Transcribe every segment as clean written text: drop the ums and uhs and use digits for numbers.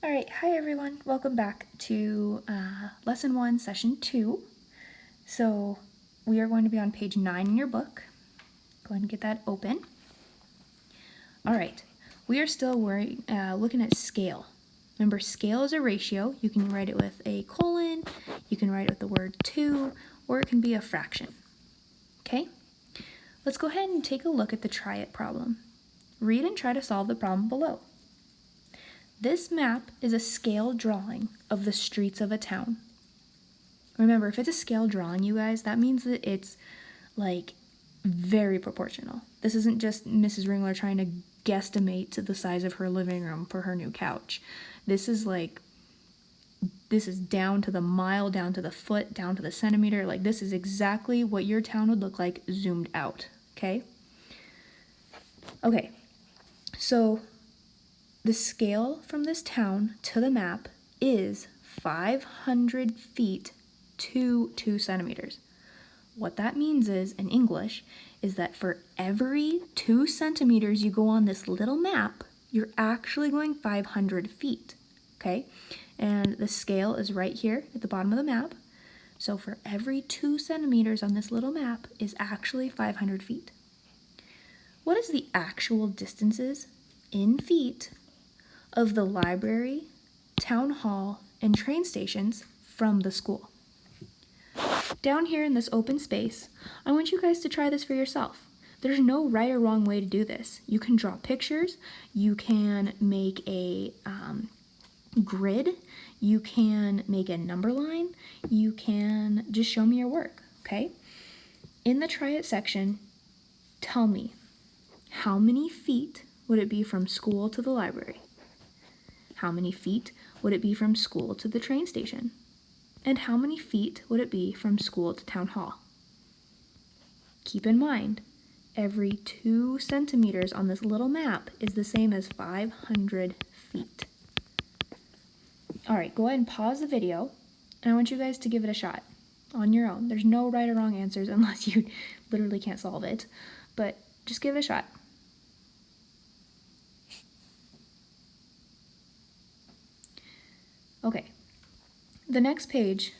All right, hi everyone. Welcome back to Lesson 1, Session 2. So we are going to be on page 9 in your book. Go ahead and get that open. All right, we are still looking at scale. Remember, scale is a ratio. You can write it with a colon, you can write it with the word to, or it can be a fraction. Okay, let's go ahead and take a look at the try it problem. Read and try to solve the problem below. This map is a scale drawing of the streets of a town. Remember, if it's a scale drawing, you guys, that means that it's like very proportional. This isn't just Mrs. Ringler trying to guesstimate to the size of her living room for her new couch. This is down to the mile, down to the foot, down to the centimeter. Like, this is exactly what your town would look like zoomed out, okay? Okay, so the scale from this town to the map is 500 feet to 2 centimeters. What that means is, in English, is that for every 2 centimeters you go on this little map, you're actually going 500 feet, okay? And the scale is right here at the bottom of the map. So for every 2 centimeters on this little map is actually 500 feet. What is the actual distances in feet of the library, town hall, and train stations from the school? Down here in this open space, I want you guys to try this for yourself. There's no right or wrong way to do this. You can draw pictures, you can make a grid, you can make a number line, you can just show me your work, okay? In the try it section, tell me, how many feet would it be from school to the library? How many feet would it be from school to the train station? And how many feet would it be from school to town hall? Keep in mind, every 2 centimeters on this little map is the same as 500 feet. All right, go ahead and pause the video, and I want you guys to give it a shot on your own. There's no right or wrong answers unless you literally can't solve it, but just give it a shot. Okay, the next page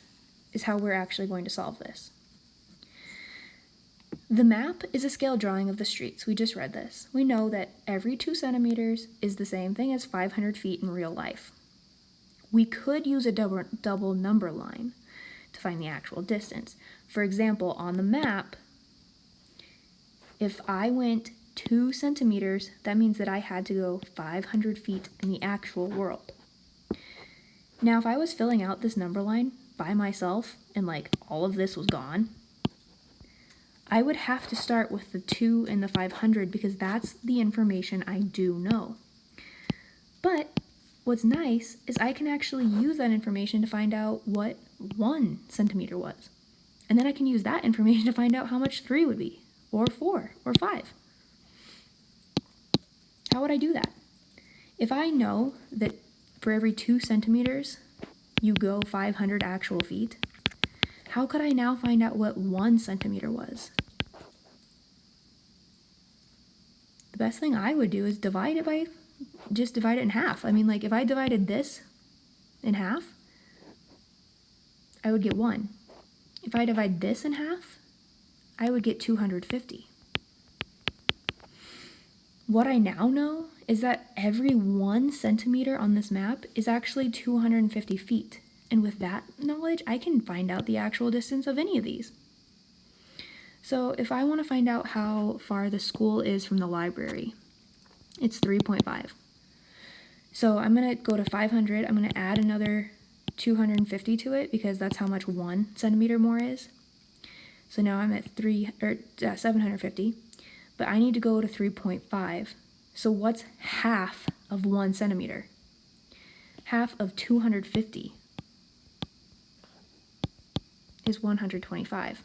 is how we're actually going to solve this. The map is a scale drawing of the streets. We just read this. We know that every 2 centimeters is the same thing as 500 feet in real life. We could use a double number line to find the actual distance. For example, on the map, if I went 2 centimeters, that means that I had to go 500 feet in the actual world. Now, if I was filling out this number line by myself and like all of this was gone, I would have to start with the 2 and the 500 because that's the information I do know. But what's nice is I can actually use that information to find out what 1 centimeter was. And then I can use that information to find out how much 3 would be, or 4, or 5. How would I do that? If I know that for every 2 centimeters, you go 500 actual feet, how could I now find out what 1 centimeter was? The best thing I would do is divide it in half. I mean, like, if I divided this in half, I would get 1. If I divide this in half, I would get 250. What I now know is that every 1 centimeter on this map is actually 250 feet. And with that knowledge, I can find out the actual distance of any of these. So if I want to find out how far the school is from the library, it's 3.5. So I'm going to go to 500. I'm going to add another 250 to it because that's how much 1 centimeter more is. So now I'm at 750. But I need to go to 3.5. So what's half of 1 centimeter? Half of 250 is 125.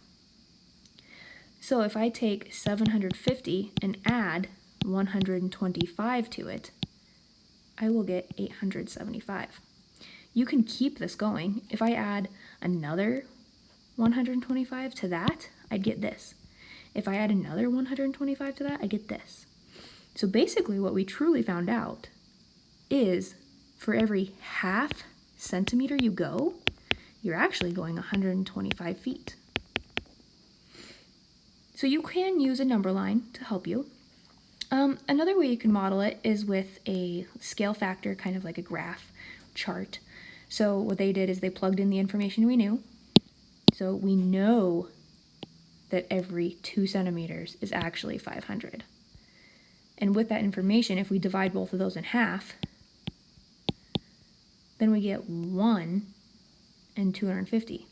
So if I take 750 and add 125 to it, I will get 875. You can keep this going. If I add another 125 to that, I'd get this. If I add another 125 to that, I get this. So basically what we truly found out is for every half centimeter you go, you're actually going 125 feet. So you can use a number line to help you. Another way you can model it is with a scale factor, kind of like a graph chart. So what they did is they plugged in the information we knew. So we know that every 2 centimeters is actually 500. And with that information, if we divide both of those in half, then we get 1 and 250.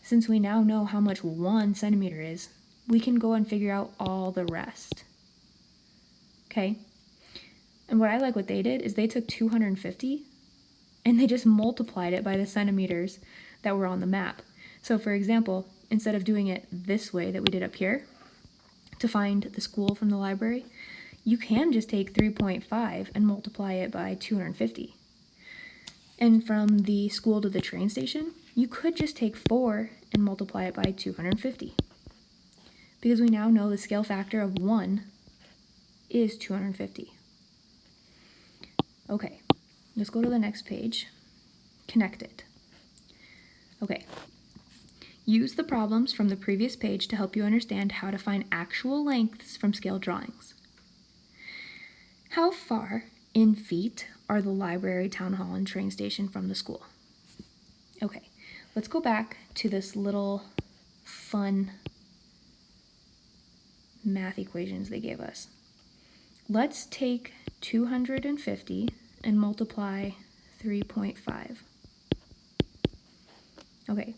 Since we now know how much 1 centimeter is, we can go and figure out all the rest. Okay? And what I like what they did is they took 250 and they just multiplied it by the centimeters that were on the map. So for example, instead of doing it this way that we did up here to find the school from the library, you can just take 3.5 and multiply it by 250. And from the school to the train station, you could just take 4 and multiply it by 250. Because we now know the scale factor of 1 is 250. Okay, let's go to the next page. Connect it. Okay. Use the problems from the previous page to help you understand how to find actual lengths from scale drawings. How far in feet are the library, town hall, and train station from the school? Okay, let's go back to this little fun math equations they gave us. Let's take 250 and multiply 3.5. Okay,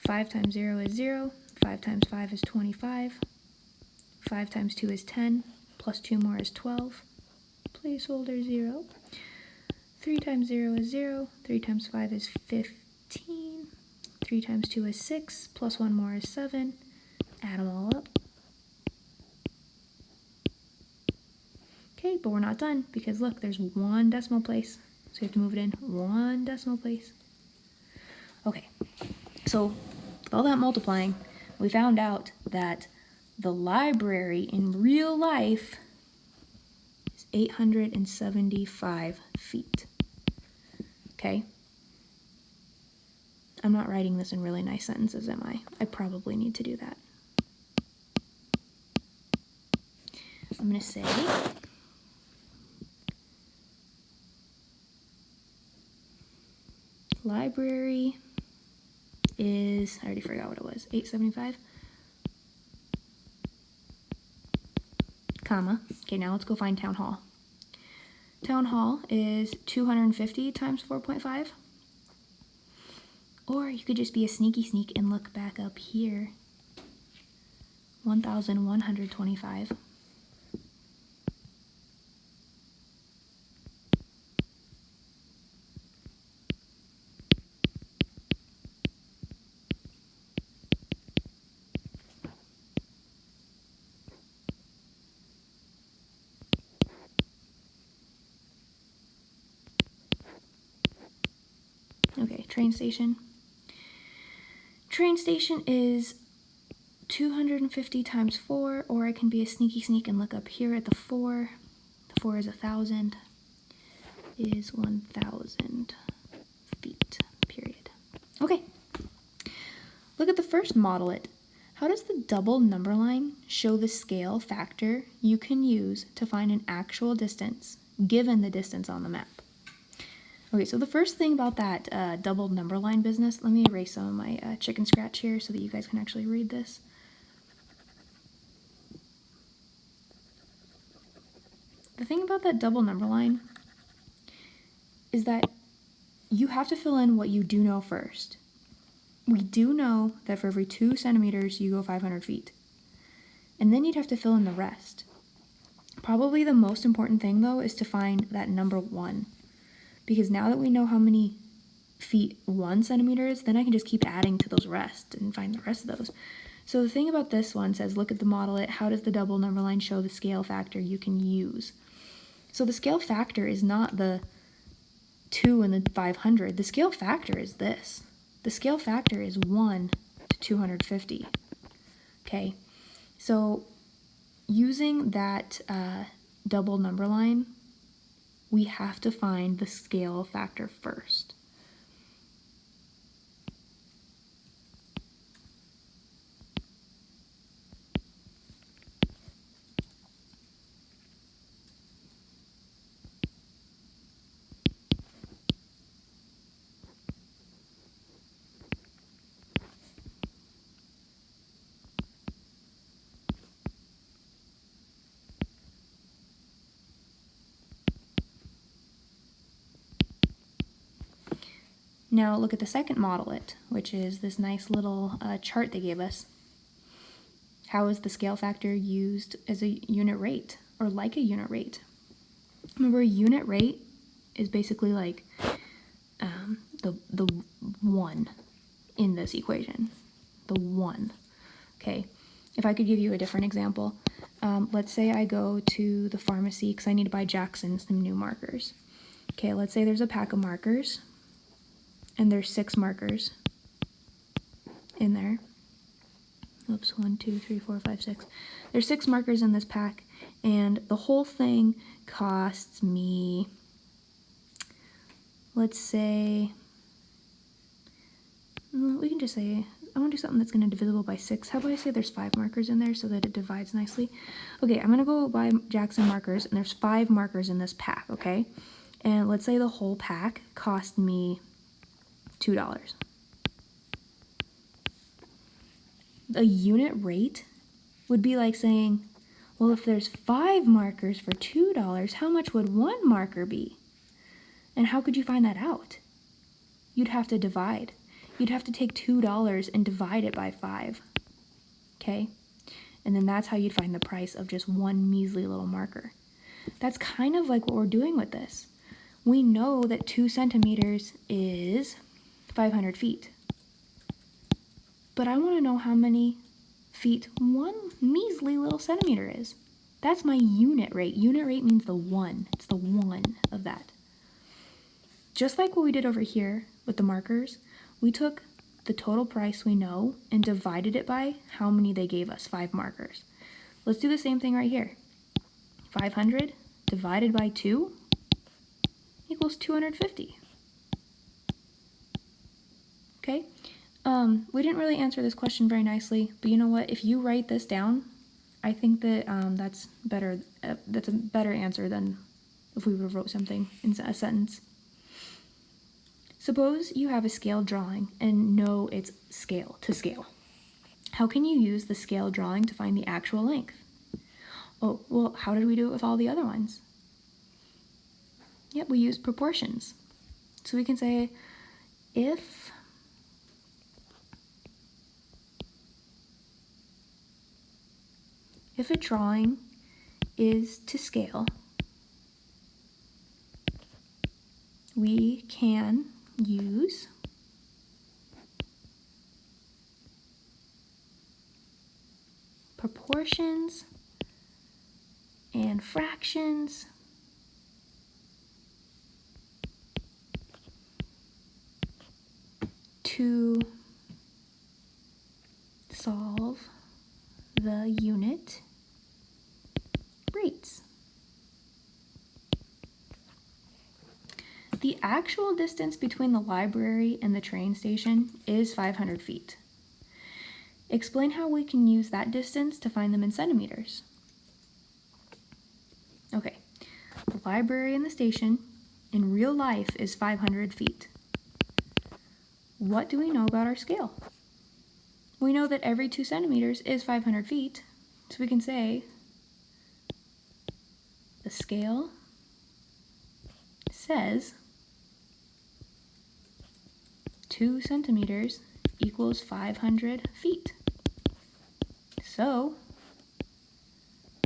5 times 0 is 0, 5 times 5 is 25, 5 times 2 is 10, plus 2 more is 12, placeholder 0, 3 times 0 is 0, 3 times 5 is 15, 3 times 2 is 6, plus 1 more is 7, add them all up. Okay, but we're not done because look, there's 1 decimal place, so you have to move it in 1 decimal place. Okay, so with all that multiplying, we found out that the library in real life is 875 feet. Okay? I'm not writing this in really nice sentences, am I? I probably need to do that. I'm going to say library is, I already forgot what it was, 875, comma. Okay, now let's go find town hall. Town hall is 250 times 4.5. Or you could just be a sneaky sneak and look back up here. 1,125. Okay, train station. Train station is 250 times 4, or I can be a sneaky sneak and look up here at the 4. The 4 is 1,000, is 1,000 feet, period. Okay, look at the first model it. How does the double number line show the scale factor you can use to find an actual distance given the distance on the map? Okay, so the first thing about that double number line business, let me erase some of my chicken scratch here so that you guys can actually read this. The thing about that double number line is that you have to fill in what you do know first. We do know that for every 2 centimeters you go 500 feet. And then you'd have to fill in the rest. Probably the most important thing though is to find that number 1. Because now that we know how many feet 1 centimeter is, then I can just keep adding to those rest and find the rest of those. So the thing about this one says, look at the model it, how does the double number line show the scale factor you can use? So the scale factor is not the 2 and the 500. The scale factor is this. The scale factor is 1 to 250. Okay, so using that double number line, we have to find the scale factor first. Now look at the second modelet, which is this nice little chart they gave us. How is the scale factor used as a unit rate, or like a unit rate? Remember, a unit rate is basically like the one in this equation, the one. Okay, if I could give you a different example, let's say I go to the pharmacy because I need to buy Jackson some new markers. Okay, let's say there's a pack of markers, and there's 6 markers in there. Oops, 1, 2, 3, 4, 5, 6. There's 6 markers in this pack, and the whole thing costs me, let's say, we can just say, I want to do something that's going to be divisible by 6. How about I say there's 5 markers in there so that it divides nicely? Okay, I'm going to go buy Jackson markers, and there's 5 markers in this pack, okay? And let's say the whole pack cost me $2. A unit rate would be like saying, well, if there's 5 markers for $2, how much would 1 marker be? And how could you find that out? You'd have to divide. You'd have to take $2 and divide it by 5, okay? And then that's how you'd find the price of just one measly little marker. That's kind of like what we're doing with this. We know that 2 centimeters is 500 feet. But I want to know how many feet 1 measly little centimeter is. That's my unit rate. Unit rate means the 1. It's the 1 of that. Just like what we did over here with the markers, we took the total price we know and divided it by how many they gave us, 5 markers. Let's do the same thing right here. 500 divided by 2 equals 250. Okay? We didn't really answer this question very nicely, but you know what? If you write this down, I think that that's better. That's a better answer than if we wrote something in a sentence. Suppose you have a scale drawing and know its scale to scale. How can you use the scale drawing to find the actual length? Oh, well, how did we do it with all the other ones? Yep, we used proportions. So we can say if a drawing is to scale, we can use proportions and fractions to solve the unit rates. The actual distance between the library and the train station is 500 feet. Explain how we can use that distance to find them in centimeters. Okay, the library and the station in real life is 500 feet. What do we know about our scale? We know that every 2 centimeters is 500 feet, so we can say the scale says 2 centimeters equals 500 feet. So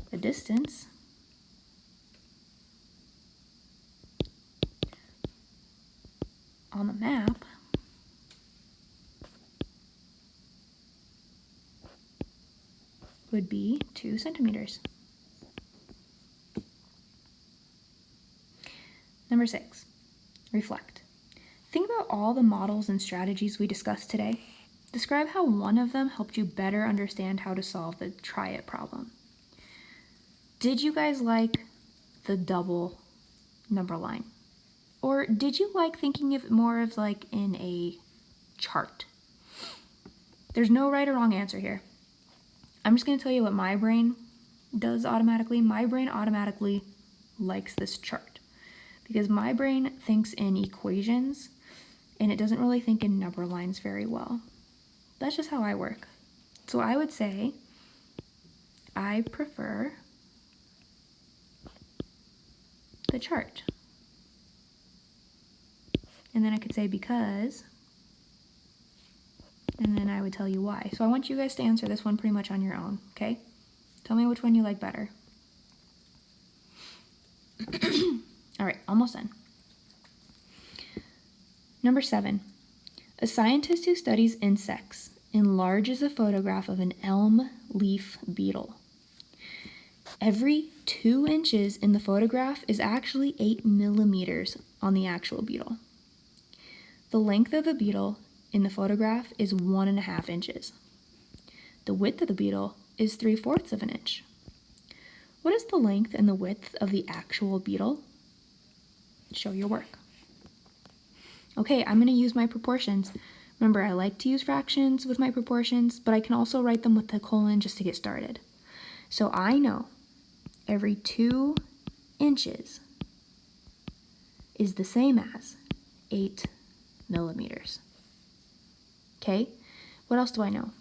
the distance on the map would be 2 centimeters. Number 6, reflect. Think about all the models and strategies we discussed today. Describe how one of them helped you better understand how to solve the try it problem. Did you guys like the double number line? Or did you like thinking of it more of like in a chart? There's no right or wrong answer here. I'm just going to tell you what my brain does automatically. My brain automatically likes this chart because my brain thinks in equations and it doesn't really think in number lines very well. That's just how I work. So I would say I prefer the chart. And then I could say because, and then I would tell you why. So I want you guys to answer this one pretty much on your own, okay? Tell me which one you like better. All right, almost done. Number 7. A scientist who studies insects enlarges a photograph of an elm leaf beetle. Every 2 inches in the photograph is actually 8 millimeters on the actual beetle. The length of the beetle in the photograph is 1.5 inches. The width of the beetle is 3/4 of an inch. What is the length and the width of the actual beetle? Show your work. Okay, I'm going to use my proportions. Remember, I like to use fractions with my proportions, but I can also write them with the colon just to get started. So I know every 2 inches is the same as 8 millimeters. Okay, what else do I know?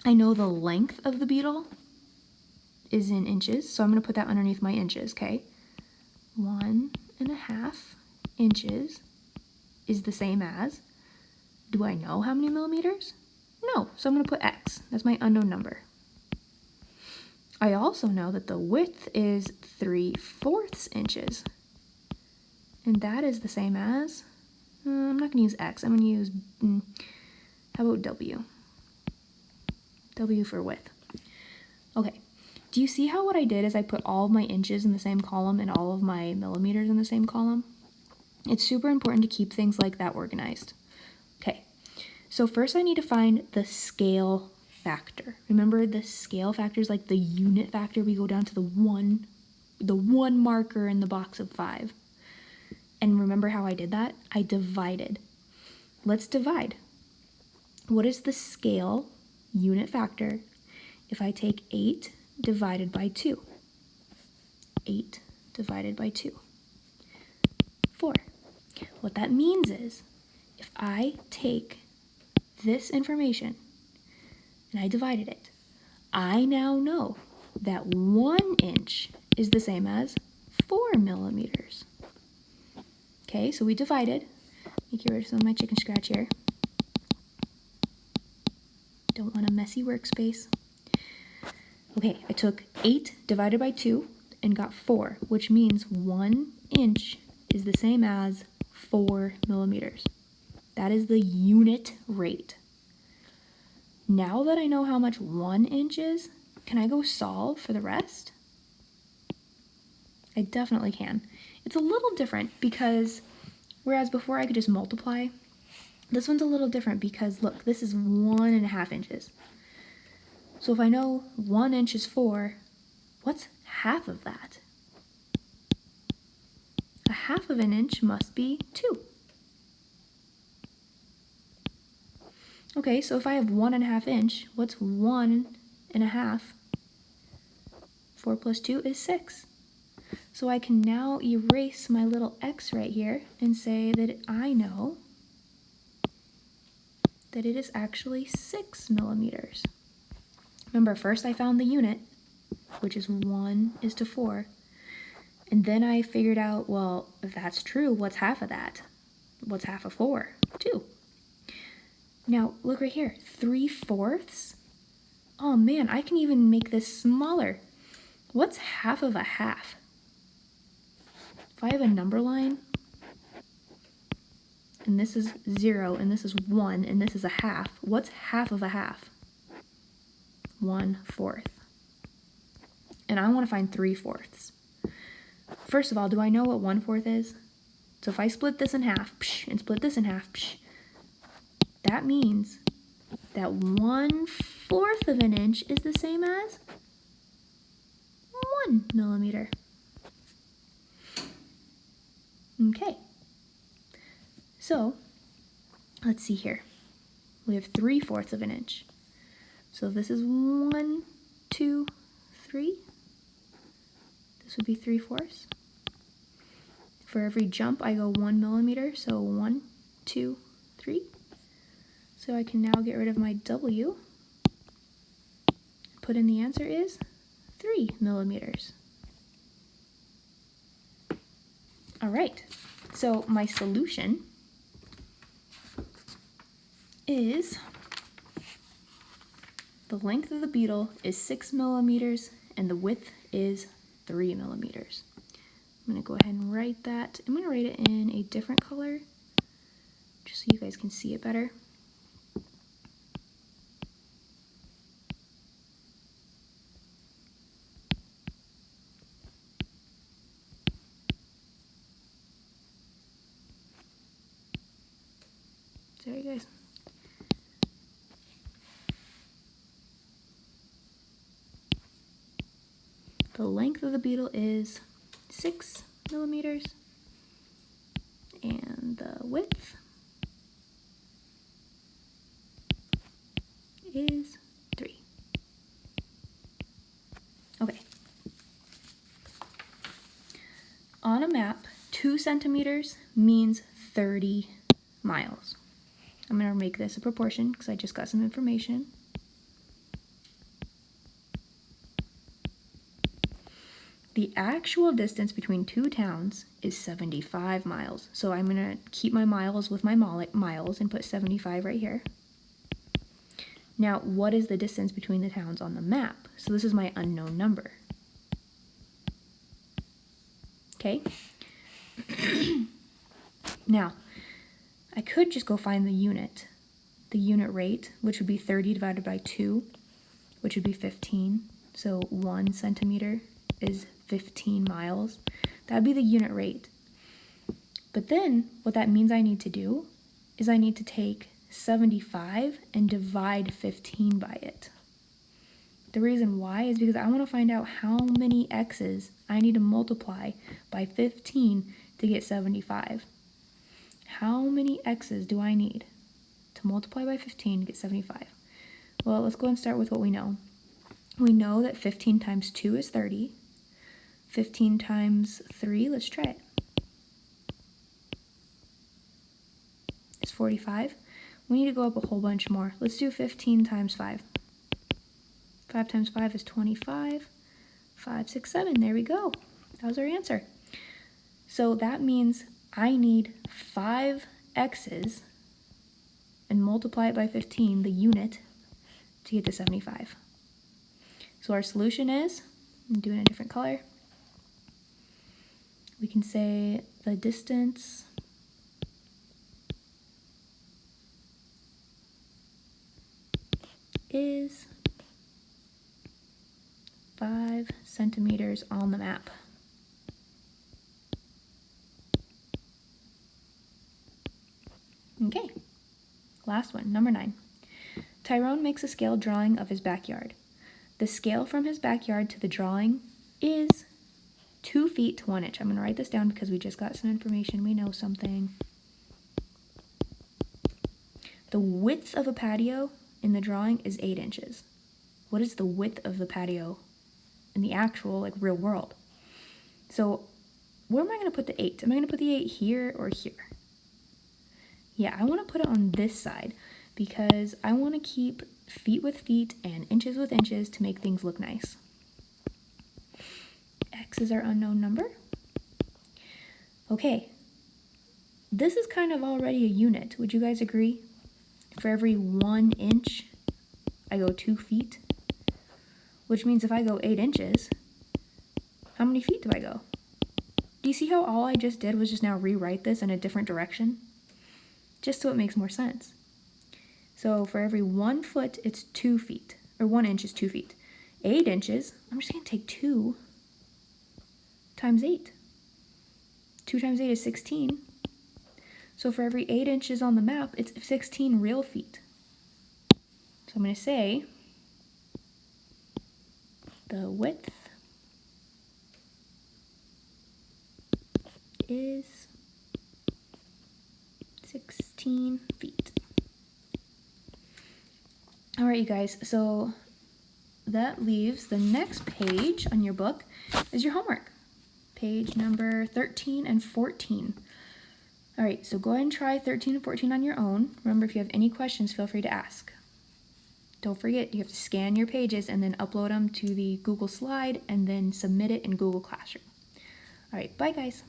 I know the length of the beetle is in inches, so I'm going to put that underneath my inches, okay? 1.5 inches is the same as, do I know how many millimeters? No, so I'm going to put X. That's my unknown number. I also know that the width is 3/4 inches. And that is the same as, I'm not going to use X. I'm going to use, how about W? W for width. Okay. Do you see how what I did is I put all of my inches in the same column and all of my millimeters in the same column? It's super important to keep things like that organized. Okay. So first I need to find the scale factor. Remember the scale factor is like the unit factor. We go down to the one marker in the box of 5. And remember how I did that? I divided. Let's divide. What is the scale unit factor if I take 8 divided by 2? 8 divided by 2. 4. What that means is if I take this information and I divided it, I now know that 1 inch is the same as 4 millimeters. Okay, so we divided. Let me get rid of some of my chicken scratch here. Don't want a messy workspace. Okay, I took 8 divided by 2 and got 4, which means 1 inch is the same as 4 millimeters. That is the unit rate. Now that I know how much 1 inch is, can I go solve for the rest? I definitely can. It's a little different because whereas before I could just multiply, this one's a little different because look, this is 1.5 inches. So if I know 1 inch is 4, what's half of that? A half of an inch must be 2. Okay, so if I have 1.5 inch, what's 1.5? 4 plus 2 is 6. So I can now erase my little x right here and say that I know that it is actually 6 millimeters. Remember, first I found the unit, which is 1:4. And then I figured out, well, if that's true, what's half of that? What's half of 4? 2. Now, look right here, 3/4. Oh man, I can even make this smaller. What's half of a half? If I have a number line, and this is 0, and this is 1, and this is a half, what's half of a half? 1/4. And I want to find 3/4. First of all, do I know what 1/4 is? So if I split this in half, and split this in half, that means that 1/4 of an inch is the same as 1 millimeter. Okay, so let's see here. We have 3/4 of an inch. So if this is 1, 2, 3, this would be 3/4. For every jump, I go 1 millimeter, so 1, 2, 3. So I can now get rid of my W. Put in the answer is 3 millimeters. All right, so my solution is the length of the beetle is 6 millimeters and the width is 3 millimeters. I'm gonna go ahead and write that. I'm gonna write it in a different color just so you guys can see it better. Sorry guys. The length of the beetle is 6 millimeters and the width is 3. Okay. On a map, 2 centimeters means 30 miles. I'm going to make this a proportion because I just got some information. The actual distance between 2 towns is 75 miles. So I'm going to keep my miles with my miles and put 75 right here. Now, what is the distance between the towns on the map? So this is my unknown number. Okay? Now, I could just go find the unit rate, which would be 30 divided by 2, which would be 15. So 1 centimeter is 15 miles. That would be the unit rate. But then what that means I need to do is I need to take 75 and divide 15 by it. The reason why is because I want to find out how many x's I need to multiply by 15 to get 75. How many x's do I need to multiply by 15 to get 75? Well, let's go and start with what we know. We know that 15 times 2 is 30. 15 times 3, let's try it. It's 45. We need to go up a whole bunch more. Let's do 15 times 5. 5 times 5 is 25. 5, 6, 7, there we go. That was our answer. So that means I need 5 x's and multiply it by 15, the unit, to get to 75. So our solution is, I'm doing a different color. We can say the distance is 5 centimeters on the map. Okay, last one, number 9. Tyrone makes a scale drawing of his backyard. The scale from his backyard to the drawing is 2 feet to 1 inch. I'm going to write this down because we just got some information. We know something. The width of a patio in the drawing is 8 inches. What is the width of the patio in the actual, like, real world? So where am I going to put the 8? Am I going to put the 8 here or here? Yeah, I want to put it on this side because I want to keep feet with feet and inches with inches to make things look nice. X is our unknown number. Okay, this is kind of already a unit. Would you guys agree? For every 1 inch, I go 2 feet, which means if I go 8 inches, how many feet do I go? Do you see how all I just did was just now rewrite this in a different direction? Just so it makes more sense. So for every 1 foot, it's 2 feet, or 1 inch is 2 feet. 8 inches, I'm just going to take 2 times 8. 2 times 8 is 16. So for every 8 inches on the map, it's 16 real feet. So I'm going to say the width is 16 feet. All right, you guys, so that leaves the next page on your book is your homework. Page number 13 and 14. All right, so go ahead and try 13 and 14 on your own. Remember, if you have any questions, feel free to ask. Don't forget, you have to scan your pages and then upload them to the Google Slide and then submit it in Google Classroom. All right, bye guys.